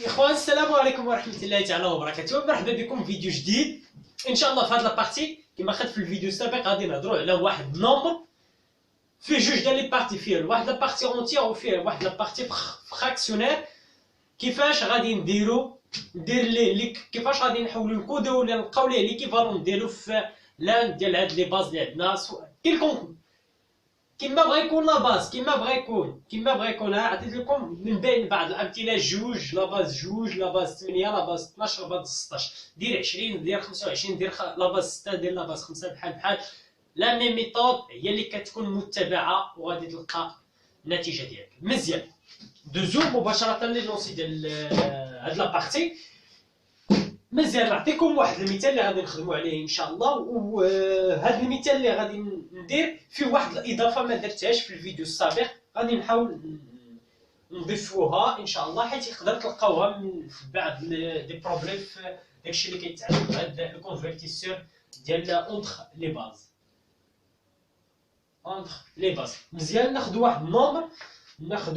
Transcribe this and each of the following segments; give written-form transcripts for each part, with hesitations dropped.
اخوان السلام عليكم ورحمه الله تعالى وبركاته. مرحبا بكم في فيديو جديد ان شاء الله. في هذه لابارتي كما خدت في الفيديو السابق غادي نهضروا على واحد نومبر فيه جوج ديال لي بارتي، فيه واحد لابارتي اونتيير وفيه واحد لابارتي فراكسيونير. كيفاش غادي ندير ليه كيفاش غادي نحولوا الكودو ولا نلقاو ليه ليكيفالون ديالو في لان ديال هاد لي باز اللي عندنا كيلكم كيما بغا يكون لا باز كيما بغا يكون. عطيت لكم من بين بعض الامثله جوج لا باز، جوج لا باز 8، لا باز 12، لا باز 16، دير 20، دير 25، دير لا باز 6، دير لا باز 5، بحال لا ميم ميثود هي اللي كتكون متبعه وغادي تلقى النتيجه ديالك مزيان. دوزو مباشره للونسي ديال هاد لابارتي. مزيان نعطيكم واحد المثال اللي غادي نخدموا عليه ان شاء الله، وهذا المثال اللي غادي ندير فيه واحد الاضافه ما درتهاش في الفيديو السابق، غادي نحاول نضيفوها ان شاء الله حيت يقدر تلقاوها في بعض دي بروبليم في داكشي اللي كيتعلق بهذا الكونفرتيسور ديال اونتر لي باز. مزيان ناخذ واحد النومبر، ناخذ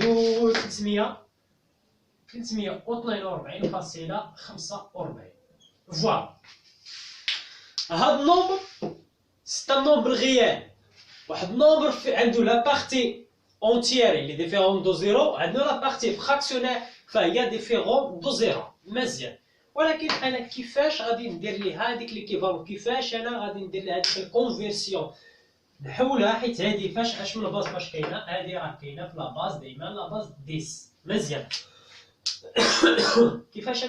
342.45. فوالا هاد النومبر سي ان نومبر غيال، واحد النومبر عنده لا بارتي اونتيير اللي ديفيرون دو زيرو، عندنا لا بارتي فراكسيونير فهي ديفيرون دو زيرو. مزيان، ولكن انا كيفاش غادي ندير ليه هذيك ليكيفالون، كيفاش انا غادي ندير ليه هذيك الكونفيرسيون، نحولها حيت هذه فاش من الباز فاش كاينه، هذه راه كاينه في لا باز ديما لا باز 10. مزيان كيفاش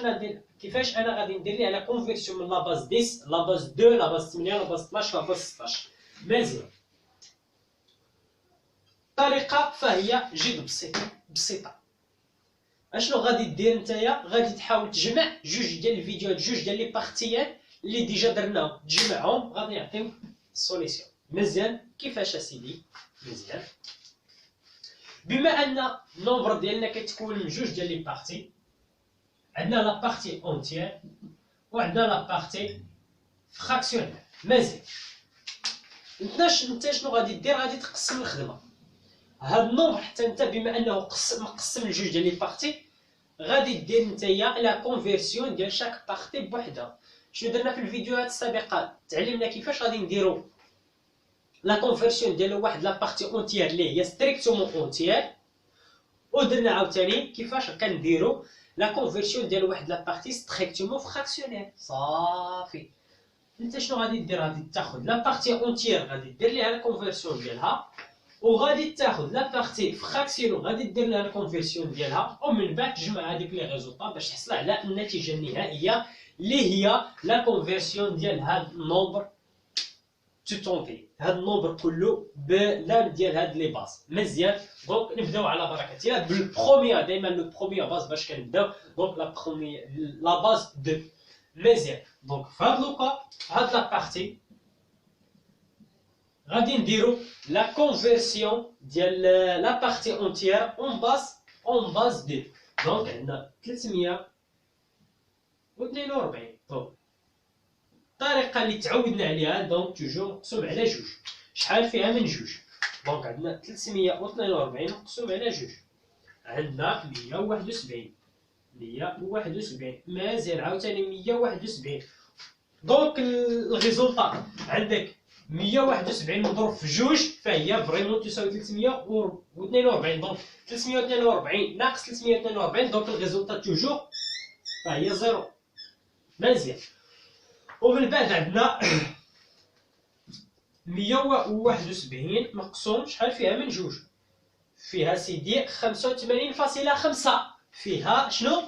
انا غادي ندير ليه على كونفيرسيون من لا باز 10 لا باز 2 لا باز 8 لا باز 12 لا باز 16. مزيان الطريقه فهي جد بسيطه. اشنو غادي دير نتايا؟ غادي تحاول تجمع جوج ديال الفيديوهات، جوج ديال لي بارتيات اللي ديجا درناهم، تجمعهم غادي يعطيو السوليسيون. مزيان كيفاش اسيدي؟ مزيان بما ان النومبر ديالنا كتكون من جوج ديال لي بارتي، عندنا لا بارتي اونتيير وعندنا لا بارتي فراكسيونير. مزيان انت شنو غادي دير؟ غادي تقسم الخدمه. هاد النومبر حتى انت بما انه مقسم لجوج ديال لي بارتي، غادي دير نتايا لا كونفيرسيون ديال شاك بارتي بوحدها. شنو درنا في الفيديوهات السابقه؟ تعلمنا كيفاش غادي نديرو لا كونفيرسيون ديال واحد لا بارتي اونتيير اللي هي ستريكتومون اونتيير، ودرنا عاوتاني كيفاش كنديرو لا كونفيرسيون ديال واحد لا بارتي ستريكتومون فراكسيونير. صافي انت شنو غادي دير؟ غادي تاخذ لا بارتي اونتيير غادي دير ليها لا كونفيرسيون ديالها، وغادي تاخذ لا بارتي فراكسيون غادي دير لها لا كونفيرسيون ديالها، ومن بعد تجمع هذيك لي ريزولطا باش تحصل على النتيجه النهائيه اللي هي لا كونفيرسيون ديال هاد النومبر توتونتي، هاد النومبر كله بلام ديال هاد لي باز. مزيان دونك نبداو على بركه الله بالبروميير، دائما لو بروميير باز باش كنبداو. دونك لا باز 2. مزيان دونك في هاد لوكا هاد لا بارتي غادي نديرو لا كونفيرسيون ديال لا بارتي اونتيير اون باز 2. دونك عندنا 342. دونك الطريقه اللي تعودنا عليها دونك توجور مقسوم على جوج. شحال فيها من جوج؟ دونك عندنا 342 مقسوم على جوج، عندنا 171. مازال عاوتاني 171. دونك الريزولطا عندك 171 مضروب في جوج فهي فريمون تساوي 342. دونك 342 ناقص 342 دونك الريزولطا توجور فهي زيرو. مزيان ومن بعد عندنا 171 مقسوم شحال فيها من جوج؟ فيها سيدي 85.5. فيها شنو؟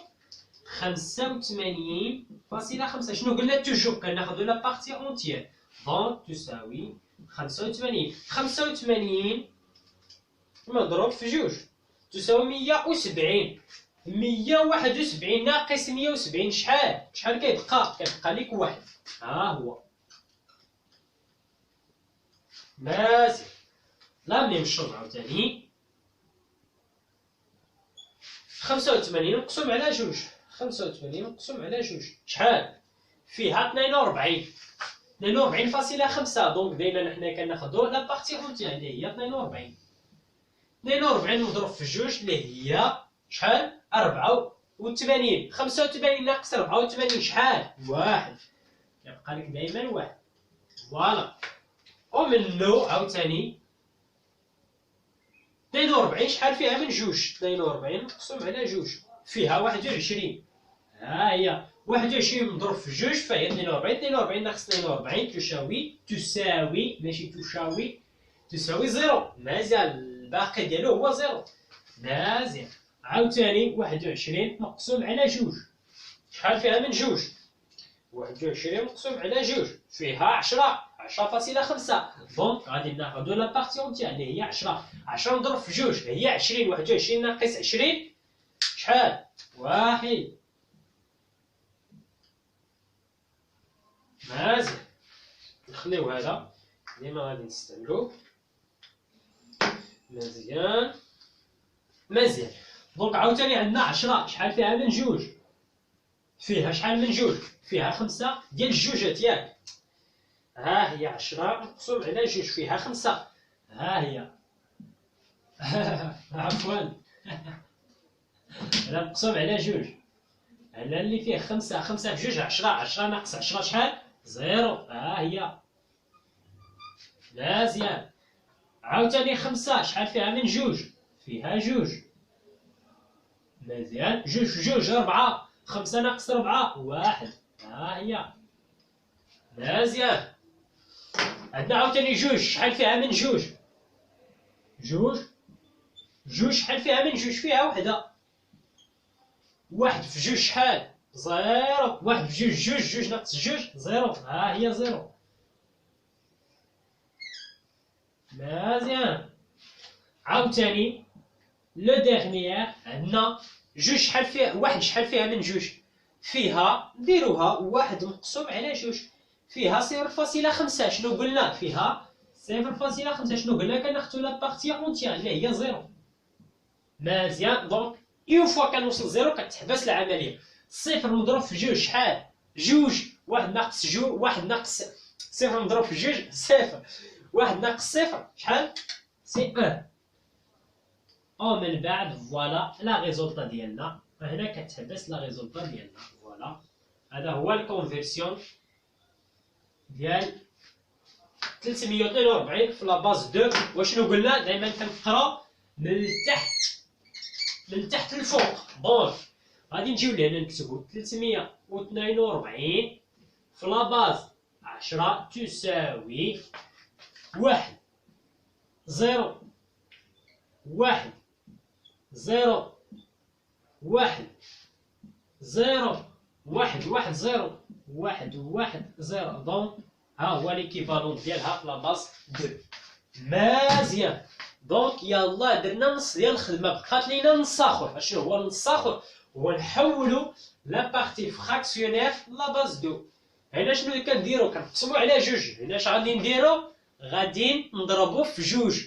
85.5. شنو قلنا؟ توجور كناخذو لا بارتي اونتيير دونك تساوي 85 مضروب في جوج تساوي 170. 171 ناقص 170 شحال كيبقى؟ كيبقى ليك واحد. ها هو مزيان لا ميم شوز عاوتاني 85 مقسوم على جوج. 85 مقسوم على جوج شحال؟ فيها 42.5. دونك دايما حنا كناخدو لا بارتي اونتيير اللي هي 42 مضروب في جوج اللي هي شحال؟ 54. 85. 85 ناقص 84 شحال؟ واحد. كيبقى لك دايما واحد. فوالا. ومنو عاوتاني 42 شحال فيها من جوج؟ 42 مقسوم على جوج فيها 21. ها هي 21 مضروب في جوج فهي 42. 42 ناقص 42 تساوي ماشي تساوي زيرو. مزيان، الباقي ديالو هو زيرو. مزيان. عاوتاني 21 مقسوم على جوج شحال فيها من جوج؟ 21 مقسوم على جوج فيها 10.5. دونك غادي ناخذ لا بارتي اونتيير اللي هي 10. 10 نضرب في جوج هي 20. 21 ناقص 20 شحال؟ واحد. مزيان. نخليو هذا ديما غادي نستعملوه. مزيان. دونك عاوتاني عندنا 10 شحال فيها من جوج؟ فيها شحال من جوج؟ فيها 5 ديال الجوجات ياك. ها هي 10 مقسوم على جوج فيها 5. ها هي عفوا هذا مقسوم على جوج. هذا اللي فيه 5. 5 في جوج 10. 10 ناقص 10 شحال؟ زيرو. ها هي. مزيان. عاوتاني 5 شحال فيها من جوج؟ فيها جوج. مزيان. جوج في جوج 4. 5 ناقص 4 واحد. ها هي. مزيان. عندنا عاوتاني جوج شحال فيها من جوج؟ جوج شحال فيها من جوج؟ فيها وحدة. واحد في جوج شحال؟ زيرو. واحد في جوج جوج ناقص جوج زيرو. ها هي زيرو. مزيان. عاوتاني لو ديرنيير عندنا جوج شحال فيها؟ واحد شحال فيها من جوج؟ فيها نديروها واحد مقسوم على جوج فيها 0.5. شنو قلنا؟ فيها 0.5. شنو قلنا؟ كناخدو لا بارتي اونتيير اللي هي زيرو. مزيان. دونك اون فوا كنوصل زيرو كتحبس العمليه. صفر مضروب في جوج شحال؟ جوج. واحد ناقص جوج واحد ناقص صفر مضروب في جوج صفر. واحد ناقص صفر شحال؟ سي 1. او من بعد فوالا لا ريزولطا ديالنا هنا كتحبس لا ريزولطا ديالنا. فوالا هذا هو الكونفيرسيون ديال 342 في لاباز 2. وشنو قلنا؟ دائما كنقراو من التحت للفوق. دونك غادي نجيو لهنا نكتبو 342 في لاباز 10 تساوي 1 0 1 0 1 0 1 1 0 1 1 0. دونك ها هو ليكيفالون ديالها في لاباز 2. مزيان. دونك يلا درنا نص ديال الخدمه بقات لينا نص اخر. اشنو هو النص اخر؟ هو نحولو لا بارتي فراكسيونير لاباز 2. هنا شنو كنديرو؟ كنقسمو على جوج. هنا اش غادي نديرو؟ غادي نضربو في جوج.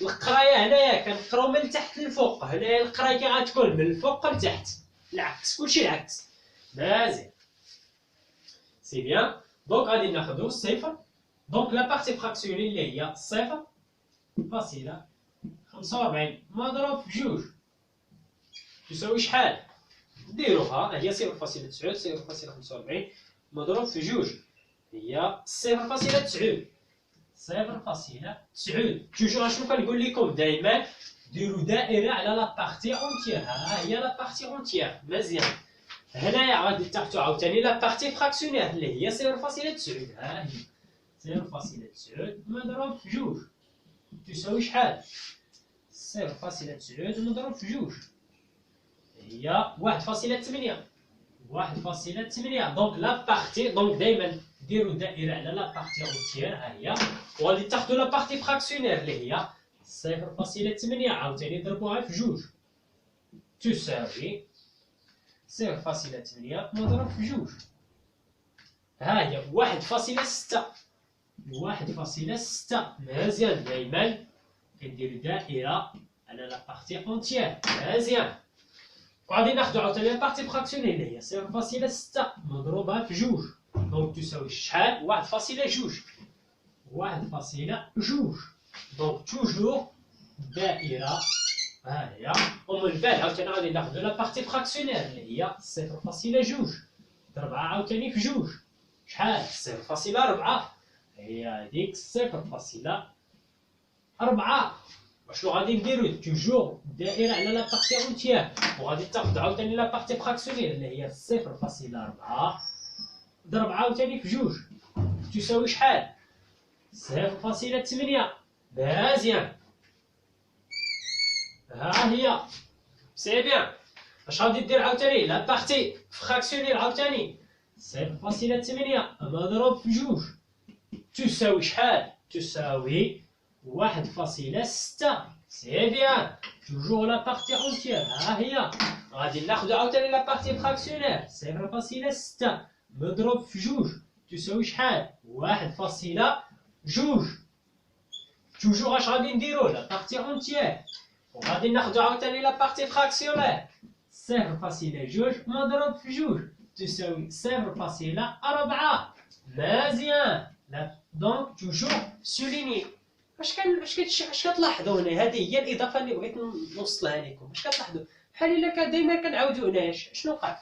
القرايه هنايا كنقراو من التحت للفوق. هنايا القرايه كي غتكون من الفوق لتحت. العكس كلشي العكس. مزيان. سي بيان. دونك غادي ناخدو صفر. دونك لا بارتي فراكسيوني اللي هي 0.45 مضروب في جوج تساوي شحال؟ نديروها هي 0.9 0.45 مضروب في جوج هي 0.9. 0.9. توجور شنو كنقول لكم دائما؟ ديروا دائره على لا بارتي اونتيير. ها هي لا بارتي اونتيير. مزيان. هنايا غادي تاخدو عاوتاني لا بارتي فراكسيونير اللي هي 0.9. ها هي 0.9 مضروب في جوج تساوي شحال؟ 0.9 مضروب في جوج هي 1.8. 1.8. دونك لا بارتي. دونك دائما ديروا دائره على لا بارتي اونتيير. ها هي. وغادي تاخدو لا بارتي فراكسيونير اللي هي 0.8 عاوتاني ضربوها في جوج تساوي 0.8 مضروب في جوج. ها هي 1.6. 1.6. مزيان. دائما كنديرو دائره على لا بارتي اونتيير. مزيان. وغادي ناخدو عاوتاني لا بارتي فراكسيوني اللي هي 0.6 مضروبه في جوج. دونك تساوي شحال؟ 1.2. 1.2. دونك توجور دائره ها هي. ومن بعد عاوتاني غادي ناخدو لا بارتي فراكسيونير اللي هي 0.2 ضربها عاوتاني في جوج شحال 0.4 هي هاديك 0.4. وشنو غادي نديرو توجور الدائره على لا بارتي اونتيير وغادي تاخد عاوتاني لا بارتي فراكسيونير اللي هي 0.4 ضرب عاوتاني في جوج تساوي شحال 0.8. مزيان ها هي سي بيان. اش غادي دير عاوتاني لا بارتي فراكسيونير عاوتاني 0.8 مضروب في جوج تساوي شحال تساوي 1.6. سي بيان توجور لا بارتي اونتيير. ها هي غادي ناخدو عاوتاني لا بارتي فراكسيونير 0.6 مضروب في جوج تساوي شحال 1.2. توجور اش غادي نديرو لا بارتي اونتيير وغادي ناخدو عاوتاني لا بارتي فراكسيونير 0.2 مضروب في جوج تساوي 0.4. مزيان. لا دونك توجور سوليني. اش كتلاحظوا هنا؟ هذه هي الاضافه اللي بغيت نوصلها لكم. اش كتلاحظوا بحال الا دائما كنعاودوا هنايا شنو وقع؟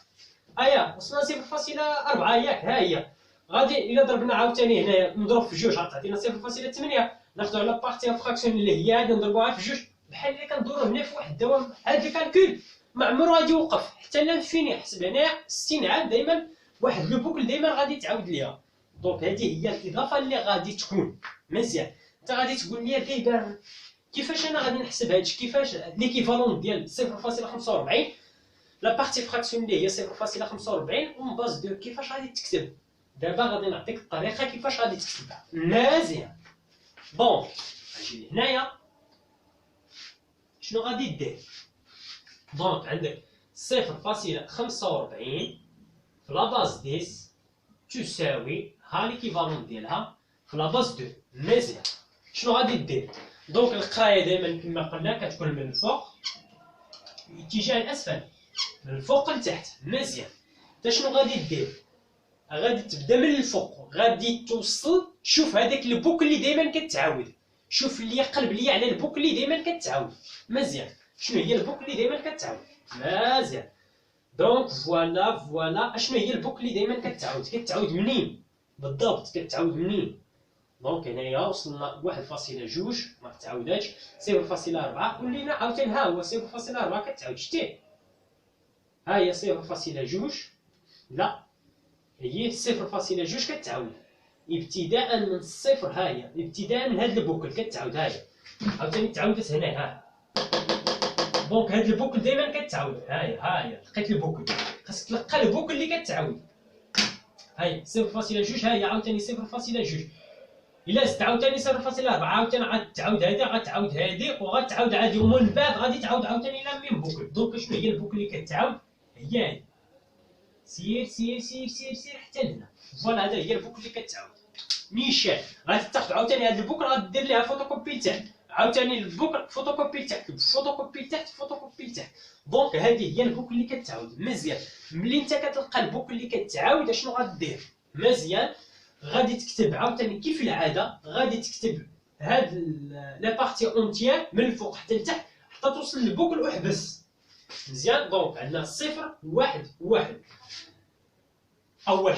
وصلنا 0.4 ياك. ها هي غادي الا ضربنا عاوتاني هنايا نضرب في جوج غتعطينا 0.8 ناخذوا على بارتي فراكسيون اللي هي هادي نضربوها في جوج بحال اللي كندورو هنا في واحد الدوام. هاد الكالكول ما عمرو غادي يوقف حتى لانفيني. حسب هنايا 60 عام دائما واحد لو بوكل دائما غادي تعاود ليها. دونك هذه هي الاضافه اللي غادي تكون. مزيان. انت غادي تقول لي دابا كيفاش انا غادي نحسب هادشي؟ كيفاش ليكيفالون ديال 0.45 لا بارتي فراكسيون اللي هي 0.45 اون باز دو كيفاش غادي تكتب؟ دابا غادي نعطيك الطريقه كيفاش غادي تكتبها. مزيان. بون نجي هنايا شنو غادي دير؟ دونك عندك 0.45 في لا باز 10 تساوي ها ليكيفالون ديالها في لا باز 2. مزيان. شنو غادي دير؟ دونك القرايه دائما كما قلنا كتكون من الفوق اتجاه الاسفل من الفوق لتحت. مزيان. انت شنو غادي دير؟ غادي تبدا من الفوق غادي توصل. شوف هذاك البوك اللي دائما كتعاود. شوف اللي قلب لي على البوك اللي دائما كتعاود. مزيان. شنو هي البوك اللي دائما كتعاود؟ مزيان. دونك فوالا اشنو هي البوك اللي دائما كتعاود منين بالضبط؟ كتعاود منين؟ دونك هنايا وصلنا 1.2 ما كتعاوداتش 0.4 ولينا عاوتاني ها هو 0.4 كتعاود. شتيه ها هي 0.2 لا هي 0.2 كتعاود ابتداء من الصفر. ها هي ابتداء من هاد البوكل كتعاود. ها هي عاوتاني تعاودت هنا. ها دونك هاد البوكل دائما كتعاود. ها هي لقيت البوكل خاصك تلقى البوكل اللي كتعاود. ها هي 0.2 ها هي عاوتاني 0.2 الا زدت عاوتاني 0.4 عاوتاني غتعاود هادي غتعاود هادي وغتعاود عادي ومن بعد غادي تعاود عاوتاني لا ميم بوكل. دونك شنو هي البوكل اللي كتعاود؟ هي هادي. سير حتى لهنا. فوالا هذا هي البوكل اللي كتعاود. نيشان غادي تاخذ عاوتاني هاد البوكل غادي دير ليها فوتوكوبي لتحت عاوتاني البوكل فوتوكوبي لتحت فوتوكوبي لتحت فوتوكوبي لتحت. دونك هذه هي البوكل اللي كتعاود. مزيان. ملي انت كتلقى البوكل اللي كتعاود اشنو غادير؟ مزيان. غادي تكتب عاوتاني كيف العاده غادي تكتب هاد لا بارتي اونتيير من الفوق حتى لتحت حتى توصل للبوكل وحبس. مزيان. دونك عندنا 0 1 1. اول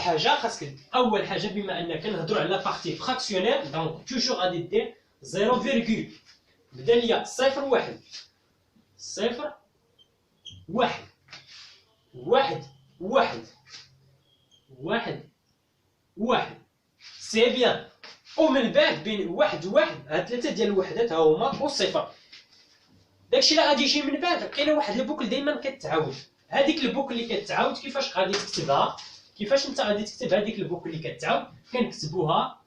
حاجه بما اننا كنهضروا على بارتي فراكسيونير دونك توجور غادي دير 0 بدا ليا 0 1 0 1 1 1 1 1. سي بيان. ومن بعد بين واحد وواحد هاد ثلاثه ديال الوحدات ها هما والصفر. داكشي اللي غادي يجي من بعد كاينه واحد البوكل دائما كتعاود. هذيك البوكل اللي كتعاود كيفاش غادي تكتبها؟ كيفاش انت غادي تكتب هذيك البوكل اللي كتعاود؟ كنكتبوها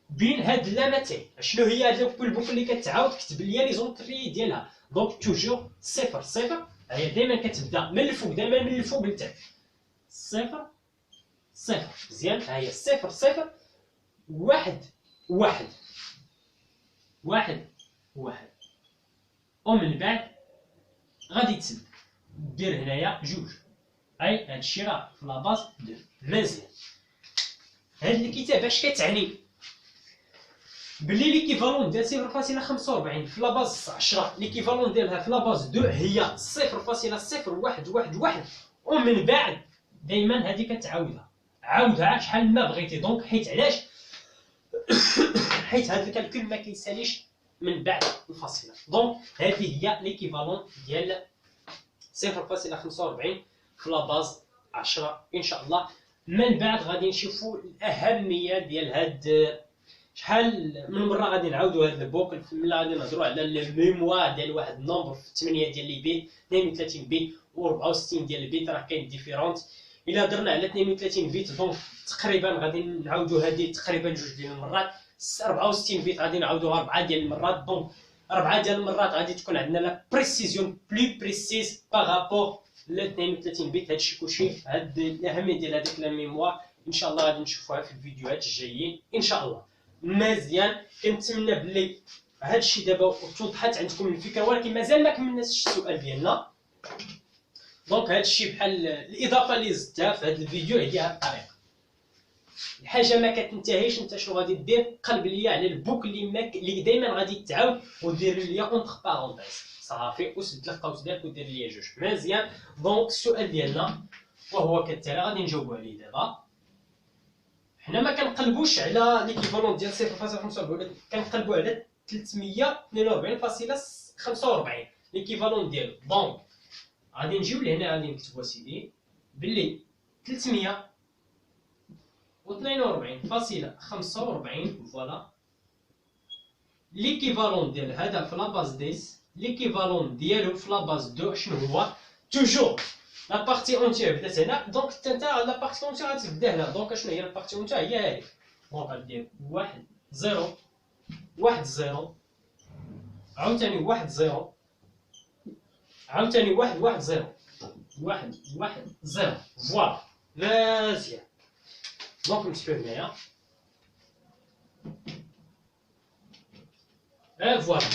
بين هاد اللامتين. شنو هي هاد البوكل اللي كتعاود؟ كتب لي لي زونطري ديالها. دونك توجور 0 0 هي دائما كتبدا من الفوق دائما من الفوق لتحت 0 0. مزيان. ها هي 0 0 1 1 1 1. ومن بعد غادي تسد دير هنايا جوج. اي هادشي راه في لاباز 2. مزيان. هاد الكتابه اش كتعني؟ بلي ليكيفالون ديال 0.45 في لاباز 10 ليكيفالون ديالها في لاباز 2 هي 0.0111 ومن بعد دائما هذه كتعاودها عاودها شحال ما بغيتي. دونك حيت علاش؟ حيت هذا الكالكول ما كيساليش من بعد الفاصله. دونك هذه هي ليكيفالون ديال 0.45 في لاباز 10 ان شاء الله. من بعد غادي نشوفوا الاهميه ديال هاد شحال من مره غادي نعاودوا هاد البوكل ملي غادي نهضروا على الميموار ديال واحد النومبر في 8 ديال لي بيت 32 بيت و64 ديال البيت راه كاين ديفيرونت. الا درنا على 32 بيت دونك تقريبا غادي نعاودوا هذه تقريبا جوج ديال المرات. 64 بيت غادي نعاودوها 4 ديال المرات. دونك 4 ديال المرات غادي تكون عندنا لا بريسيزيون بلو بريسيز باغابور ل 32 بيت. هادشي كلشي هاد الاهميه ديال هذيك لا ميموار ان شاء الله غادي نشوفوها في الفيديوهات الجايين ان شاء الله. مزيان، كنتمنى بلي هادشي دابا توضحات عندكم الفكره، ولكن مازال ما كملناش السؤال ديالنا. دونك هادشي بحال الاضافه اللي زدتها في هاد الفيديو هي هاد الطريقه. الحاجه ما كتنتهيش، انت شنو غادي دير؟ قلب ليا على البوك اللي دائما غادي تعاود ودير ليا اونتر بارونتيز صافي، وسد القوس ديالك ودير ليا جوج. مزيان. دونك السؤال ديالنا وهو كالتالي، غادي نجاوبوا عليه دابا. حنا ما كنقلبوش على ليكيفالون ديال 0.45 ولكن كنقلبوا على 342.45 ليكيفالون ديالو. دونك غادي نجيو لهنا غادي نكتبوا سيدي باللي 342.45 فوالا ليكيفالون ديال هذا في لاباز 10. ليكيفالون ديالو في لاباز 2 شنو هو؟ توجور لا بارتي اونتيير بدات هنا. دونك حتى انت لا بارتي اونتيير غتبدا هنا. دونك شنو هي لا بارتي اونتيير؟ هي هذه. دونك غادير 1 0 1 0 عاوتاني 1 0 عاوتاني 1 1 0 1 1 0 فوالا. مزيان. دونك نمسحو هنايا فوالا.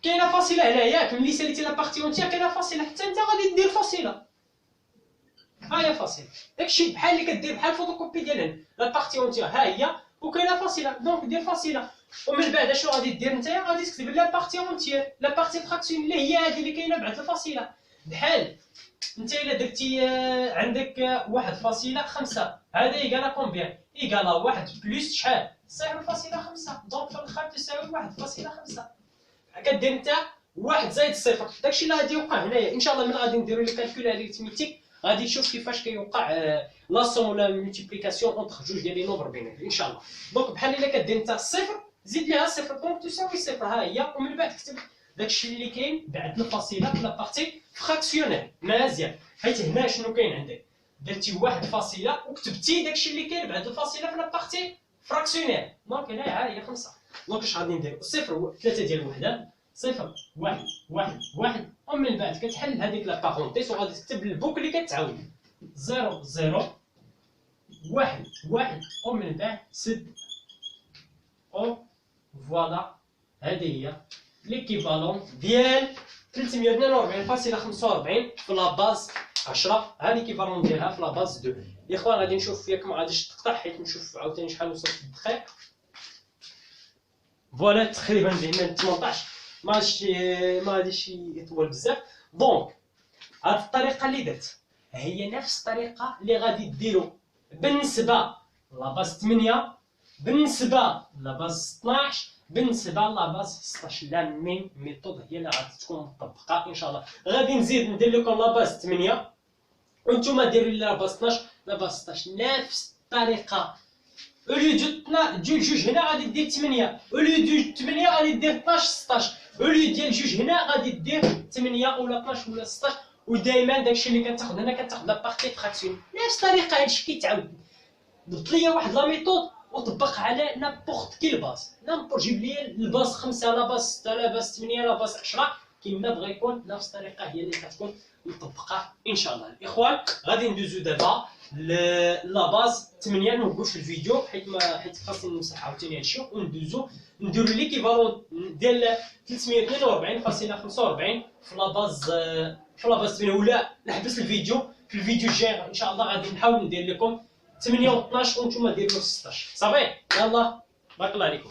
كاينه فاصله هنا ياك ملي ساليتي لا بارتي اونتيير كاينه فاصله، حتى انت غادي دير فاصله. ها هي فاصله، داكشي بحال اللي كدير بحال الفوتوكوبي ديال هنا. لا بارتي اونتيير ها هي وكاينه فاصله. دونك دير فاصله ومن بعد شنو غادي دير نتايا؟ غادي تكتب لا بارتي اونتيير لا بارتي فراكسيون اللي هي هذه اللي كاينه بعد الفاصله. بحال انت الا درتي عندك 1.5 هذا يقال كومبيان؟ يقال 1 بلس شحال؟ 0.5. دونك في الاخر تساوي 1.5. كدير انت 1 زائد 0. داكشي اللي غادي يوقع هنايا ان شاء الله. ملي غادي نديرو لي كالكول اريثميتيك غادي تشوف كيفاش كيوقع لا سوم ولا ملتيبليكاسيون اونتر جوج ديال لي نومبر بيناتهم ان شاء الله. دونك بحال الا كدير انت 0 زيد ليها 0 دونك تساوي 0 ها هي. ومن بعد كتب داكشي اللي كاين بعد الفاصله في لا بارتي فراكسيونير. مزيان، حيت هنا شنو كاين عندك؟ درتي 1 فاصله وكتبتي داكشي اللي كاين بعد الفاصله في لا بارتي فراكسيونير. دونك هنا ها هي 5. دونك اش غادي ندير؟ 0 3 ديال الوحده 0 1 1 1 ومن بعد كتحل هذيك لا بارونتيز وغادي تكتب البوك اللي كتعاود 0 0 1 1 ومن بعد سد او فوالا. هذه هي ليكيفالون ديال 342.45 في لاباز 10. ها ليكيفالون ديالها في لاباز 2. يا اخوان غادي نشوف ياك ما غاديش تقطع حيت نشوف عاوتاني شحال وصلت في الدقيق. فوالا تقريبا بين 18 ما غاديش يطول بزاف. دونك هاد الطريقه اللي درت هي نفس الطريقه اللي غادي ديروا بالنسبه لاباز 8 بالنسبه لاباز 12 بالنسبه لاباز 16. لا مين ميثود هي اللي غادي تكون مطبقه ان شاء الله. غادي نزيد ندير لكم لاباز 8 وانتم ديروا لي لاباز 12 لاباز 16 نفس الطريقه. اوليو جوج هنا غادي دير 8 اوليو 8 غادي دير 12 16 اوليو ديال جوج هنا غادي دير 8 ولا 12 ولا 16. ودائما داكشي اللي كتاخذ هنا كتاخذ لا بارتي فراكسيون نفس الطريقه. هادشي كيتعاود. ضبط ليا واحد لا ميثود وطبق على نابورت كيل باز. نابورت جيب لي الباز 5 لا باز 6 لا باز 8 لا باز 10 كيما بغا يكون. نفس الطريقه هي اللي كتكون مطبقه ان شاء الله. الاخوان غادي ندوزو دابا لا باز 8. نوقف الفيديو حيت خاصني نمسح عاوتاني هادشي وندوزو نديرو ليكيفالون ديال 342.45 في لاباز 8. ولا نحبس الفيديو في الفيديو الجاي ان شاء الله غادي نحاول ندير لكم 8 و 12 وانتم ديروا 16 صافي. يلا بارك الله عليكم.